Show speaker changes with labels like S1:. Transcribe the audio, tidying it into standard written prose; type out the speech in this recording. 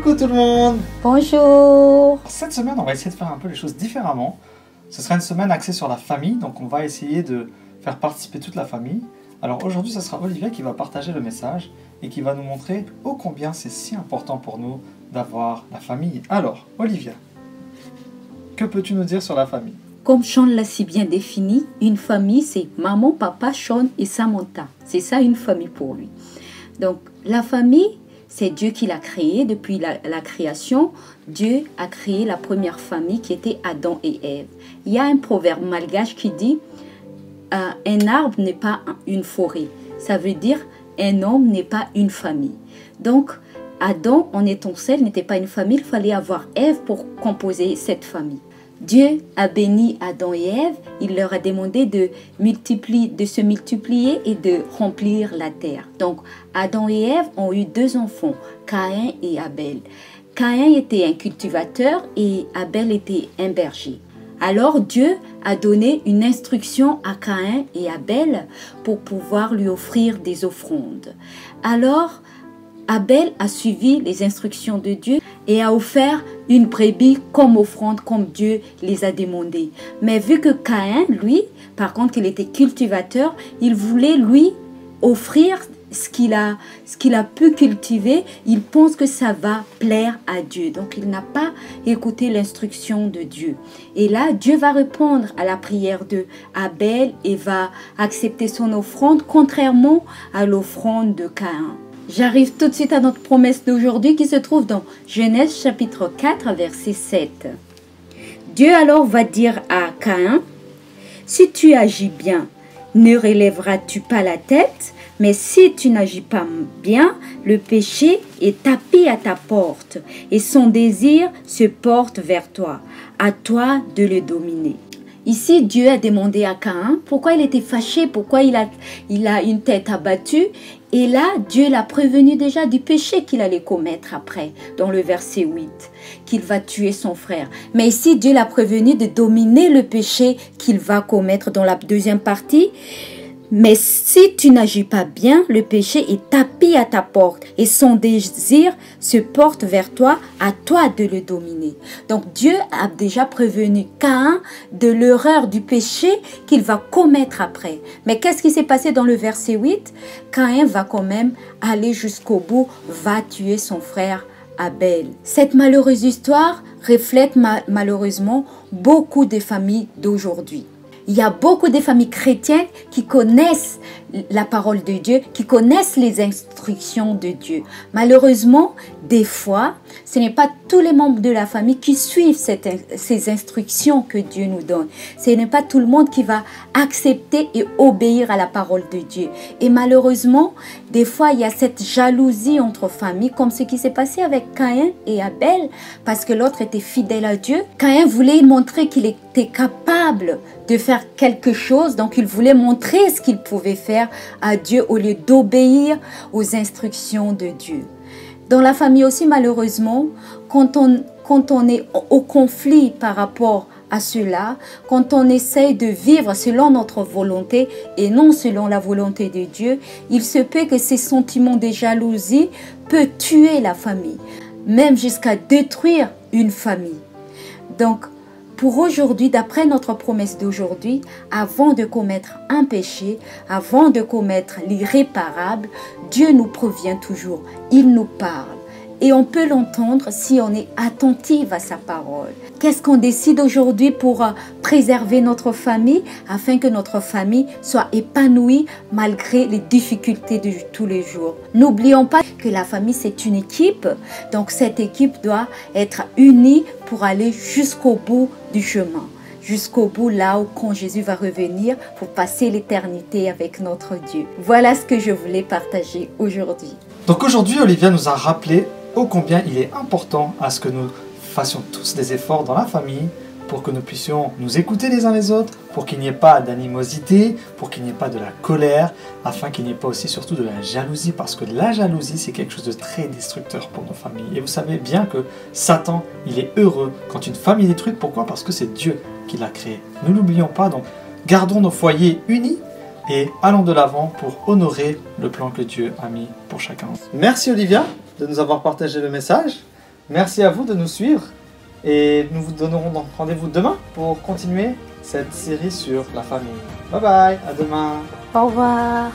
S1: Coucou tout le monde!
S2: Bonjour!
S1: Cette semaine, on va essayer de faire un peu les choses différemment. Ce sera une semaine axée sur la famille, donc on va essayer de faire participer toute la famille. Alors aujourd'hui, ce sera Olivia qui va partager le message et qui va nous montrer ô combien c'est si important pour nous d'avoir la famille. Alors, Olivia, que peux-tu nous dire sur la famille?
S2: Comme Sean l'a si bien défini, une famille c'est maman, papa, Sean et Samantha. C'est ça une famille pour lui. Donc la famille, c'est Dieu qui l'a créée. Depuis la création, Dieu a créé la première famille qui était Adam et Ève. Il y a un proverbe malgache qui dit un arbre n'est pas une forêt. Ça veut dire un homme n'est pas une famille. Donc Adam, en étant seul, n'était pas une famille. Il fallait avoir Ève pour composer cette famille. Dieu a béni Adam et Ève, il leur a demandé de se multiplier et de remplir la terre. Donc Adam et Ève ont eu 2 enfants, Caïn et Abel. Caïn était un cultivateur et Abel était un berger. Alors Dieu a donné une instruction à Caïn et Abel pour pouvoir lui offrir des offrandes. Alors Abel a suivi les instructions de Dieu et a offert une brebis comme offrande, comme Dieu les a demandé. Mais vu que Caïn, lui, par contre, il était cultivateur, il voulait lui offrir ce qu'il a pu cultiver. Il pense que ça va plaire à Dieu. Donc, il n'a pas écouté l'instruction de Dieu. Et là, Dieu va répondre à la prière de Abel et va accepter son offrande, contrairement à l'offrande de Caïn. J'arrive tout de suite à notre promesse d'aujourd'hui qui se trouve dans Genèse chapitre 4 verset 7. Dieu alors va dire à Caïn, « Si tu agis bien, ne relèveras-tu pas la tête? Mais si tu n'agis pas bien, le péché est tapis à ta porte et son désir se porte vers toi. À toi de le dominer. » Ici, Dieu a demandé à Caïn pourquoi il était fâché, pourquoi il a une tête abattue. Et là, Dieu l'a prévenu déjà du péché qu'il allait commettre après, dans le verset 8, qu'il va tuer son frère. Mais ici, Dieu l'a prévenu de dominer le péché qu'il va commettre dans la deuxième partie. Mais si tu n'agis pas bien, le péché est tapis à ta porte et son désir se porte vers toi, à toi de le dominer. Donc Dieu a déjà prévenu Caïn de l'erreur du péché qu'il va commettre après. Mais qu'est-ce qui s'est passé dans le verset 8? Caïn va quand même aller jusqu'au bout, va tuer son frère Abel. Cette malheureuse histoire reflète malheureusement beaucoup des familles d'aujourd'hui. Il y a beaucoup de familles chrétiennes qui connaissent la parole de Dieu, qui connaissent les instructions de Dieu. Malheureusement, des fois, ce n'est pas tous les membres de la famille qui suivent ces instructions que Dieu nous donne. Ce n'est pas tout le monde qui va accepter et obéir à la parole de Dieu. Et malheureusement, des fois, il y a cette jalousie entre familles, comme ce qui s'est passé avec Caïn et Abel, parce que l'autre était fidèle à Dieu. Caïn voulait montrer qu'il était capable de faire quelque chose, donc il voulait montrer ce qu'il pouvait faire à Dieu au lieu d'obéir aux instructions de Dieu. Dans la famille aussi, malheureusement, quand on est au conflit par rapport à cela, quand on essaye de vivre selon notre volonté et non selon la volonté de Dieu, il se peut que ces sentiments de jalousie peuvent tuer la famille, même jusqu'à détruire une famille. Donc, pour aujourd'hui, d'après notre promesse d'aujourd'hui, avant de commettre un péché, avant de commettre l'irréparable, Dieu nous prévient toujours, il nous parle. Et on peut l'entendre si on est attentif à sa parole. Qu'est-ce qu'on décide aujourd'hui pour préserver notre famille afin que notre famille soit épanouie malgré les difficultés de tous les jours? N'oublions pas que la famille, c'est une équipe. Donc cette équipe doit être unie pour aller jusqu'au bout du chemin. Jusqu'au bout, là où quand Jésus va revenir pour passer l'éternité avec notre Dieu. Voilà ce que je voulais partager aujourd'hui.
S1: Donc aujourd'hui, Olivia nous a rappelé ô combien il est important à ce que nous fassions tous des efforts dans la famille pour que nous puissions nous écouter les uns les autres, pour qu'il n'y ait pas d'animosité, pour qu'il n'y ait pas de la colère, afin qu'il n'y ait pas aussi surtout de la jalousie, parce que la jalousie c'est quelque chose de très destructeur pour nos familles. Et vous savez bien que Satan, il est heureux quand une famille est détruite. Pourquoi? Parce que c'est Dieu qui l'a créée. Ne l'oublions pas, donc gardons nos foyers unis et allons de l'avant pour honorer le plan que Dieu a mis pour chacun. Merci Olivia de nous avoir partagé le message. Merci à vous de nous suivre et nous vous donnerons donc rendez-vous demain pour continuer cette série sur la famille. Bye bye, à demain.
S2: Au revoir.